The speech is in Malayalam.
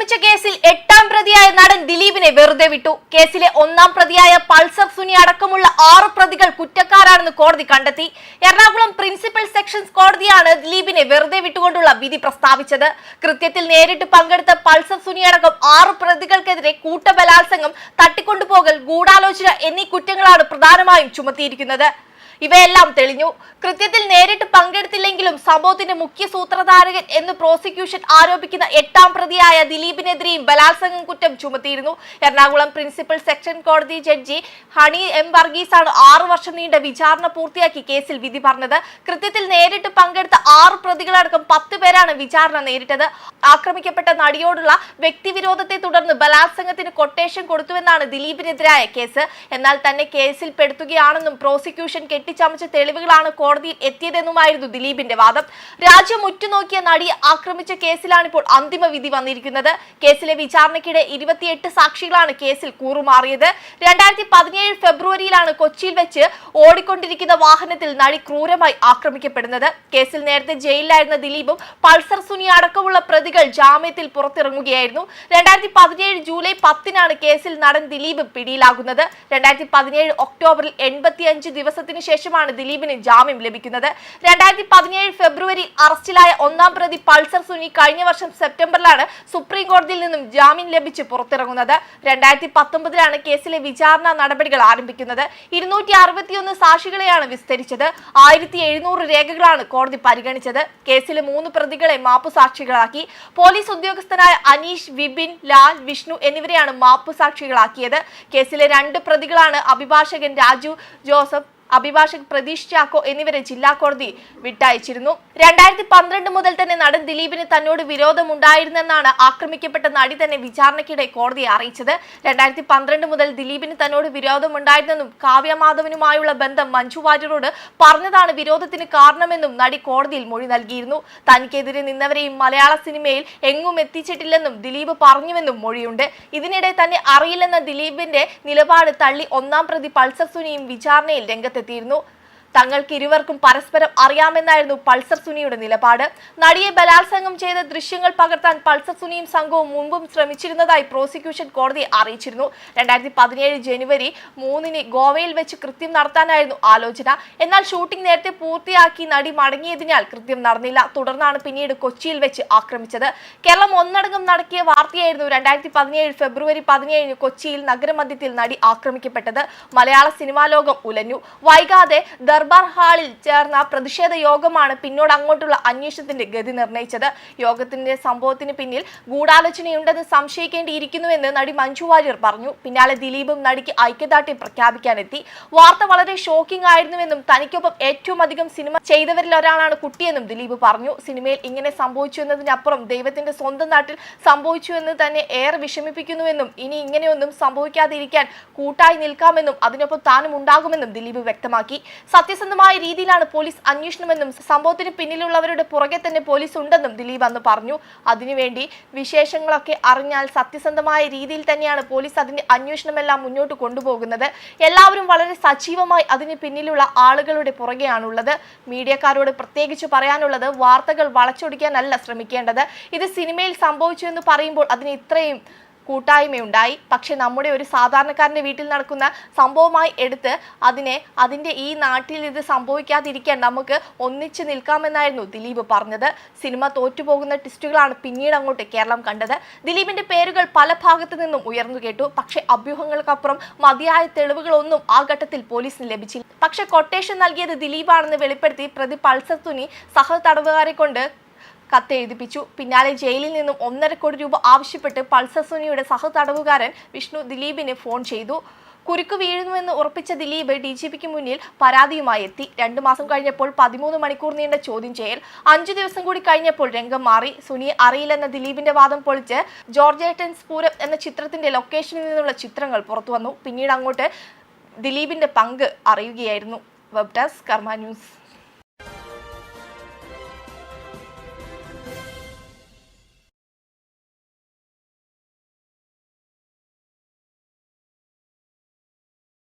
ആക്രമിച്ച കേസിൽ 8ാം പ്രതിയായ നടൻ ദിലീപിനെ വെറുതെ വിട്ടു. കേസിലെ 1ാം പ്രതിയായ പൾസർ സുനി അടക്കമുള്ള 6 പ്രതികൾ കുറ്റക്കാരാണെന്ന് കോടതി കണ്ടെത്തി. എറണാകുളം പ്രിൻസിപ്പൽ സെഷൻസ് കോടതിയാണ് ദിലീപിനെ വെറുതെ വിട്ടുകൊണ്ടുള്ള വിധി പ്രസ്താവിച്ചത്. കൃത്യത്തിൽ നേരിട്ട് പങ്കെടുത്ത പൾസർ സുനി അടക്കം 6 പ്രതികൾക്കെതിരെ കൂട്ടബലാത്സംഗം, തട്ടിക്കൊണ്ടുപോകൽ, ഗൂഢാലോചന എന്നീ കുറ്റങ്ങളാണ് പ്രധാനമായും ചുമത്തിയിരിക്കുന്നത്. ഇവയെല്ലാം തെളിഞ്ഞു. കൃത്യത്തിൽ നേരിട്ട് പങ്കെടുത്തില്ലെങ്കിലും സംഭവത്തിന്റെ മുഖ്യ സൂത്രധാരകൻ എന്ന് പ്രോസിക്യൂഷൻ ആരോപിക്കുന്ന 8ാം പ്രതിയായ ദിലീപിനെതിരെയും ബലാത്സംഗം കുറ്റം ചുമത്തിയിരുന്നു. എറണാകുളം പ്രിൻസിപ്പൽ സെഷൻ കോടതി ജഡ്ജി ഹണി എം വർഗീസാണ് 6 വർഷം നീണ്ട വിചാരണ പൂർത്തിയാക്കി കേസിൽ വിധി പറഞ്ഞത്. കൃത്യത്തിൽ നേരിട്ട് പങ്കെടുത്ത 6 പ്രതികളടക്കം 10 പേരാണ് വിചാരണ നേരിട്ടത്. ആക്രമിക്കപ്പെട്ട നടിയോടുള്ള വ്യക്തിവിരോധത്തെ തുടർന്ന് ബലാത്സംഗത്തിന് കൊട്ടേഷൻ കൊടുത്തുവെന്നാണ് ദിലീപിനെതിരായ കേസ്. എന്നാൽ തന്നെ കേസിൽ പെടുത്തുകയാണെന്നും പ്രോസിക്യൂഷൻ കെട്ടിച്ചമച്ച തെളിവുകളാണ് കോടതിയിൽ എത്തിയതെന്നുമായിരുന്നു ദിലീപിന്റെ വാദം. രാജ്യം ഉറ്റുനോക്കിയ നടിയെ ആക്രമിച്ച കേസിലാണിപ്പോൾ അന്തിമ വിധി വന്നിരിക്കുന്നത്. കേസിലെ വിചാരണയ്ക്കിടെ 28 സാക്ഷികളാണ് കേസിൽ കൂറുമാറിയത്. 2017 ഫെബ്രുവരിയിലാണ് കൊച്ചിയിൽ വെച്ച് ഓടിക്കൊണ്ടിരിക്കുന്ന വാഹനത്തിൽ നടി ക്രൂരമായി ആക്രമിക്കപ്പെടുന്നത്. കേസിൽ നേരത്തെ ജയിലിലായിരുന്ന ദിലീപും പൾസർ സുനി അടക്കമുള്ള പ്രതികൾ ജാമ്യത്തിൽ പുറത്തിറങ്ങുകയായിരുന്നു. 2017 ജൂലൈ 10-നാണ് കേസിൽ നടൻ ദിലീപ് പിടിയിലാകുന്നത്. 2017 ഒക്ടോബറിൽ 85 ദിവസത്തിന് ശേഷമാണ് ദിലീപിന് ജാമ്യം ലഭിക്കുന്നത്. 2017 ഫെബ്രുവരി അറസ്റ്റിലായ 1ാം പ്രതി പൾസർ സുനി കഴിഞ്ഞ വർഷം സെപ്റ്റംബറിലാണ് സുപ്രീം കോടതിയിൽ നിന്നും ജാമ്യം ലഭിച്ച് പുറത്തിറങ്ങുന്നത്. 2019-ലാണ് കേസിലെ വിചാരണ നടപടികൾ ആരംഭിക്കുന്നത്. 261 സാക്ഷികളെയാണ് വിസ്തരിച്ചത്. 1700 രേഖകളാണ് കോടതി പരിഗണിച്ചത്. കേസിലെ 3 പ്രതികളെ മാപ്പുസാക്ഷികളാക്കി. പോലീസ് ഉദ്യോഗസ്ഥനായ അനീഷ്, വിപിൻ, ലാൽ, വിഷ്ണു എന്നിവരെയാണ് മാപ്പുസാക്ഷികളാക്കിയത്. കേസിലെ 2 പ്രതികളാണ് അഭിഭാഷകൻ രാജു ജോസഫ്, അഭിഭാഷകൻ പ്രതീഷ് ചാക്കോ എന്നിവരെ ജില്ലാ കോടതി വിട്ടയച്ചിരുന്നു. 2012 മുതൽ തന്നെ നടൻ ദിലീപിന് തന്നോട് വിരോധമുണ്ടായിരുന്നെന്നാണ് ആക്രമിക്കപ്പെട്ട നടി തന്നെ വിചാരണയ്ക്കിടെ കോടതിയെ അറിയിച്ചത്. 2012 മുതൽ ദിലീപിന് തന്നോട് വിരോധമുണ്ടായിരുന്നെന്നും കാവ്യ മാധവനുമായുള്ള ബന്ധം മഞ്ജു വാര്യരോട് പറഞ്ഞതാണ് വിരോധത്തിന് കാരണമെന്നും നടി കോടതിയിൽ മൊഴി നൽകിയിരുന്നു. തനിക്കെതിരെ നിന്നവരെയും മലയാള സിനിമയിൽ എങ്ങും എത്തിച്ചിട്ടില്ലെന്നും ദിലീപ് പറഞ്ഞുവെന്നും മൊഴിയുണ്ട്. ഇതിനിടെ തന്നെ അറിയില്ലെന്ന ദിലീപിന്റെ നിലപാട് തള്ളി 1ാം പ്രതി പൾസർ സുനിയും വിചാരണയിൽ രംഗത്തെത്തിയിരുന്നു. തങ്ങൾക്ക് ഇരുവർക്കും പരസ്പരം അറിയാമെന്നായിരുന്നു പൾസർ സുനിയുടെ നിലപാട്. നടിയെ ബലാത്സംഗം ചെയ്ത ദൃശ്യങ്ങൾ പകർത്താൻ പൾസർ സുനിയും സംഘവും മുമ്പും ശ്രമിച്ചിരുന്നതായി പ്രോസിക്യൂഷൻ കോടതിയെ അറിയിച്ചിരുന്നു. 2017 ജനുവരി 3-ന് ഗോവയിൽ വെച്ച് കൃത്യം നടത്താനായിരുന്നു ആലോചന. എന്നാൽ ഷൂട്ടിംഗ് നേരത്തെ പൂർത്തിയാക്കി നടി മടങ്ങിയതിനാൽ കൃത്യം നടന്നില്ല. തുടർന്നാണ് പിന്നീട് കൊച്ചിയിൽ വെച്ച് ആക്രമിച്ചത്. കേരളം ഒന്നടങ്കം നടക്കിയ വാർത്തയായിരുന്നു 2017 ഫെബ്രുവരി 17-ന് കൊച്ചിയിൽ നഗരമധ്യത്തിൽ നടി ആക്രമിക്കപ്പെട്ടത്. മലയാള സിനിമാ ലോകം ഉലഞ്ഞു. വൈകാതെ ദർബാർ ഹാളിൽ ചേർന്ന പ്രതിഷേധ യോഗമാണ് പിന്നോട് അങ്ങോട്ടുള്ള അന്വേഷണത്തിന്റെ ഗതി നിർണയിച്ചത്. യോഗത്തിന്റെ സംഭവത്തിന് പിന്നിൽ ഗൂഢാലോചനയുണ്ടെന്ന് സംശയിക്കേണ്ടിയിരിക്കുന്നുവെന്ന് നടി മഞ്ജു വാര്യർ പറഞ്ഞു. പിന്നാലെ ദിലീപും നടിക്ക് ഐക്യദാർഢ്യം പ്രഖ്യാപിക്കാനെത്തി. വാർത്ത വളരെ ഷോക്കിംഗ് ആയിരുന്നുവെന്നും തനിക്കൊപ്പം ഏറ്റവും അധികം സിനിമ ചെയ്തവരിൽ ഒരാളാണ് കുട്ടിയെന്നും ദിലീപ് പറഞ്ഞു. സിനിമയിൽ ഇങ്ങനെ സംഭവിച്ചു എന്നതിനപ്പുറം ദൈവത്തിന്റെ സ്വന്തം നാട്ടിൽ സംഭവിച്ചു എന്ന് തന്നെ ഏറെ വിഷമിപ്പിക്കുന്നുവെന്നും ഇനി ഇങ്ങനെയൊന്നും സംഭവിക്കാതിരിക്കാൻ കൂട്ടായി നിൽക്കാമെന്നും അതിനൊപ്പം താനും ഉണ്ടാകുമെന്നും ദിലീപ് വ്യക്തമാക്കി. സത്യസന്ധമായ രീതിയിലാണ് പോലീസ് അന്വേഷണമെന്നും സംഭവത്തിന് പിന്നിലുള്ളവരുടെ പുറകെ തന്നെ പോലീസ് ഉണ്ടെന്നും ദിലീപ് അന്ന് പറഞ്ഞു. അതിനുവേണ്ടി വിശേഷങ്ങളൊക്കെ അറിഞ്ഞാൽ സത്യസന്ധമായ രീതിയിൽ തന്നെയാണ് പോലീസ് അതിന്റെ അന്വേഷണമെല്ലാം മുന്നോട്ട് കൊണ്ടുപോകുന്നത്. എല്ലാവരും വളരെ സജീവമായി അതിന് പിന്നിലുള്ള ആളുകളുടെ പുറകെയാണുള്ളത്. മീഡിയക്കാരോട് പ്രത്യേകിച്ച് പറയാനുള്ളത്, വാർത്തകൾ വളച്ചൊടിക്കാനല്ല ശ്രമിക്കേണ്ടത്. ഇത് സിനിമയിൽ സംഭവിച്ചു എന്ന് പറയുമ്പോൾ അതിന് ഇത്രയും കൂട്ടായ്മയുണ്ടായി. പക്ഷെ നമ്മുടെ ഒരു സാധാരണക്കാരന്റെ വീട്ടിൽ നടക്കുന്ന സംഭവമായി എടുത്ത് അതിന്റെ ഈ നാട്ടിൽ ഇത് സംഭവിക്കാതിരിക്കാൻ നമുക്ക് ഒന്നിച്ചു നിൽക്കാമെന്നായിരുന്നു ദിലീപ് പറഞ്ഞത്. സിനിമ തോറ്റുപോകുന്ന ട്വിസ്റ്റുകളാണ് പിന്നീട് അങ്ങോട്ട് കേരളം കണ്ടത്. ദിലീപിന്റെ പേരുകൾ പല ഭാഗത്തു നിന്നും ഉയർന്നു കേട്ടു. പക്ഷെ അഭ്യൂഹങ്ങൾക്കപ്പുറം മതിയായ തെളിവുകളൊന്നും ആ ഘട്ടത്തിൽ പോലീസിന് ലഭിച്ചില്ല. പക്ഷെ കൊട്ടേഷൻ നൽകിയത് ദിലീപാണെന്ന് വെളിപ്പെടുത്തി പ്രതി പൾസർ സുനി സഹ തടവുകാരെ കൊണ്ട് കത്തെഴുതിപ്പിച്ചു. പിന്നാലെ ജയിലിൽ നിന്നും 1.5 കോടി രൂപ ആവശ്യപ്പെട്ട് പൾസർ സുനിയുടെ സഹതടവുകാരൻ വിഷ്ണു ദിലീപിനെ ഫോൺ ചെയ്തു. കുരുക്ക് വീഴുന്നുവെന്ന് ഉറപ്പിച്ച ദിലീപ് DGPക്ക് മുന്നിൽ പരാതിയുമായി എത്തി. 2 മാസം കഴിഞ്ഞപ്പോൾ 13 മണിക്കൂർ നീണ്ട ചോദ്യം ചെയ്യൽ. 5 ദിവസം കൂടി കഴിഞ്ഞപ്പോൾ രംഗം മാറി. സുനിയെ അറിയില്ലെന്ന ദിലീപിന്റെ വാദം പൊളിച്ച് ജോർജേട്ടൻസ് പൂരം എന്ന ചിത്രത്തിന്റെ ലൊക്കേഷനിൽ നിന്നുള്ള ചിത്രങ്ങൾ പുറത്തു വന്നു. പിന്നീട് അങ്ങോട്ട് ദിലീപിന്റെ പങ്ക് അറിയുകയായിരുന്നു. വെബ് ഡെസ്ക് കർമ്മ ന്യൂസ്.